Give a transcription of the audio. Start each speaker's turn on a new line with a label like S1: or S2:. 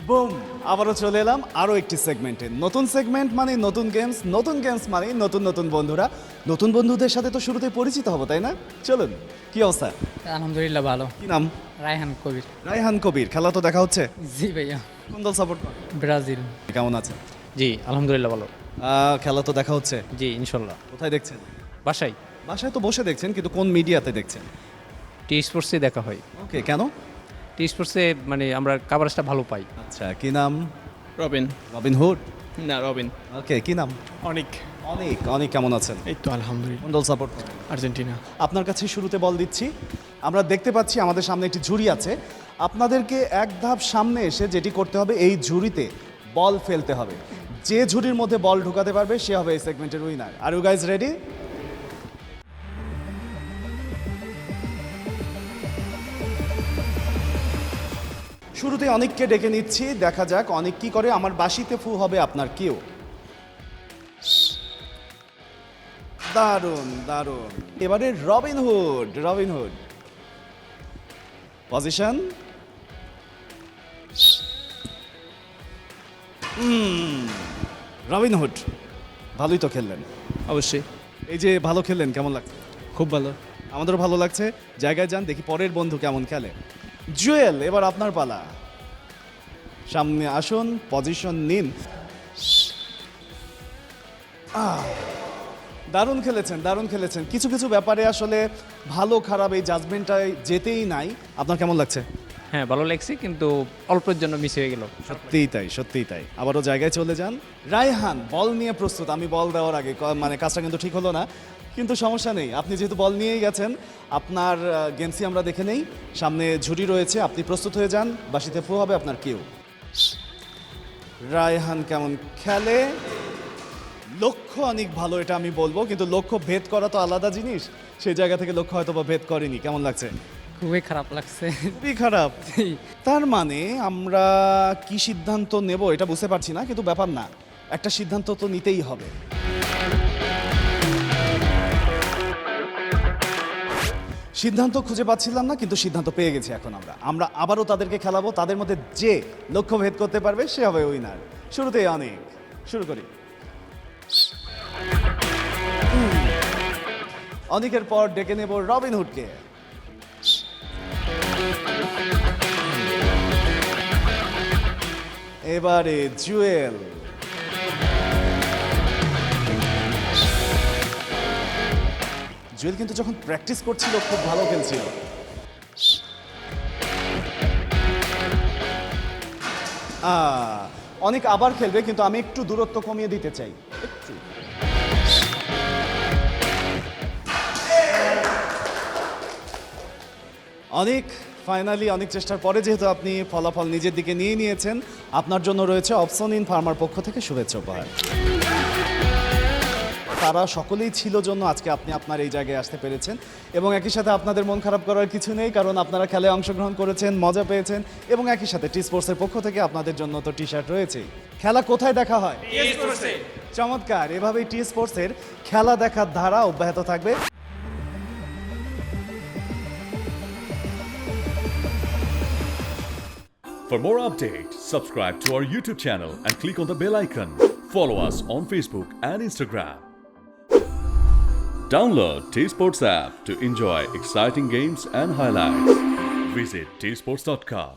S1: Broom, আবারও চলে এলাম আরও একটি সেগমেন্টে। নতুন সেগমেন্ট মানে নতুন গেমস মানে নতুন নতুন বন্ধুরা। নতুন বন্ধুদের সাথে তো শুরুতে পরিচিত হবো, তাই না? চলুন, কি অবস্থা?
S2: আলহামদুলিল্লাহ ভালো।
S1: কি নাম?
S2: রায়হান কবির।
S1: রায়হান কবির। খেলা তো দেখা হচ্ছে।
S2: জি ভাইয়া।
S1: কোন দল সাপোর্ট করেন?
S2: ব্রাজিল।
S1: কেমন আছেন?
S3: জি আলহামদুলিল্লাহ ভালো।
S1: খেলা তো দেখা হচ্ছে।
S3: জি ইনশাল্লাহ।
S1: কোথায় দেখছেন?
S3: বাসায়
S1: বাসায় তো বসে দেখছেন, কিন্তু কোন মিডিয়াতে দেখছেন?
S3: টি স্পোর্টসে দেখা হয়।
S1: ওকে, কেন?
S3: টি স্পোর্টসে মানে আমরা কাভারেজটা ভালো পাই।
S1: আচ্ছা, কি নাম?
S4: রবিন।
S1: Robin Hood.
S4: না রবিন।
S1: ওকে, কি নাম?
S4: অনেক।
S1: অনেক। অনেক কেমন আছেন?
S4: এই তো আলহামদুলিল্লাহ।
S1: কোন দল সাপোর্ট করেন?
S4: আর্জেন্টিনা।
S1: আপনার কাছে শুরুতে বল দিচ্ছি। আমরা দেখতে পাচ্ছি আমাদের সামনে একটি ঝুড়ি আছে। আপনাদেরকে এক ধাপ সামনে এসে যেটি করতে হবে, এই ঝুড়িতে বল ফেলতে হবে। যে ঝুড়ির মধ্যে বল ঢুকাতে পারবে সে হবে এই সেগমেন্টের winner. Are you guys ready? শুরুতে অনেককে ডেকে নিচ্ছি, দেখা যাক অনেক কি করে। আমার বাঁশিতে ফু হবে আপনার কেউ। দারুণ দারুণ। এবারে Robin Hood position. Robin Hood ভালোই তো খেললেন।
S4: অবশ্যই।
S1: এই যে ভালো খেললেন, কেমন লাগছে?
S4: খুব ভালো।
S1: আমাদেরও ভালো লাগছে। জায়গায় যান, দেখি পরের বন্ধু কেমন খেলে। জুয়েল, এবার আপনার পালা। সামনে আসুন, পজিশন নিন। দারুণ খেলেছেন। কিছু কিছু ব্যাপারে আসলে ভালো খারাপ এই জাজমেন্টটাই যেতেই নাই। আপনার কেমন লাগছে?
S3: হ্যাঁ ভালো লাগছে, কিন্তু অল্পের জন্য মিস হয়ে গেল।
S1: সত্যিই তাই। আবারও জায়গায় চলে যান। রায়হান বল নিয়ে প্রস্তুত। আমি বল দেওয়ার আগে মানে কাজটা কিন্তু ঠিক হলো না, কিন্তু সমস্যা নেই। আপনি যেহেতু বল নিয়েই গেছেন, আপনার গেমসই আমরা দেখে নেই। সামনে ঝুড়ি রয়েছে, আপনি প্রস্তুত হয়ে যান। বাঁশিতে ফু হবে আপনার কেউ। রায়হান কেমন খেলে? লক্ষ্য অনেক ভালো, এটা আমি বলবো, কিন্তু লক্ষ্য ভেদ করা তো আলাদা জিনিস। সেই জায়গা থেকে লক্ষ্য হয়তো বা ভেদ করেনি। কেমন লাগছে?
S2: খুবই খারাপ লাগছে।
S1: খুবই খারাপ। তার মানে আমরা কি সিদ্ধান্ত নেব এটা বুঝতে পারছি না, কিন্তু ব্যাপার না, একটা সিদ্ধান্ত তো নিতেই হবে। সিদ্ধান্ত খুঁজে পাচ্ছিলাম না, কিন্তু সিদ্ধান্ত পেয়ে গেছি। এখন আমরা আবারও তাদেরকে খেলাবো। তাদের মধ্যে যে লক্ষ্য ভেদ করতে পারবে সে হবে উইনার। শুরুতেই অনেক। শুরু করি। অনেকের পর ডেকে নেব রবিন হুডকে। এবারে জুয়েল। জুয়েল কিন্তু যখন প্র্যাকটিস করছিল খুব ভালো খেলছিল। অনেক আবার খেলবে, কিন্তু আমি একটু দূরত্ব কমিয়ে দিতে চাই, একটু। অনেক ফাইনালি অনেক চেষ্টার পরে যেহেতু আপনি ফলাফল নিজের দিকে নিয়ে নিয়েছেন, আপনার জন্য রয়েছে অপশন ইন ফার্মার পক্ষ থেকে শুভেচ্ছা উপহার। তারা সকলেই ছিল জন্য আজকে আপনি আপনার এই জায়গায় আসতে পেরেছেন, এবং একই সাথে আপনাদের মন খারাপ করার কিছু নেই, কারণ আপনারা খেলায় অংশগ্রহণ করেছেন, মজা পেয়েছেন, এবং একই সাথে টি স্পোর্টসের পক্ষ থেকে আপনাদের জন্য তো টি শার্ট রয়েছেই। খেলা কোথায় দেখা হয়? চমৎকার। এভাবেই টি স্পোর্টসের খেলা দেখার ধারা অব্যাহত থাকবে।
S5: For more updates, subscribe to our YouTube channel and click on the bell icon. Follow us on Facebook and Instagram. Download T-Sports app to enjoy exciting games and highlights. Visit tsports.com.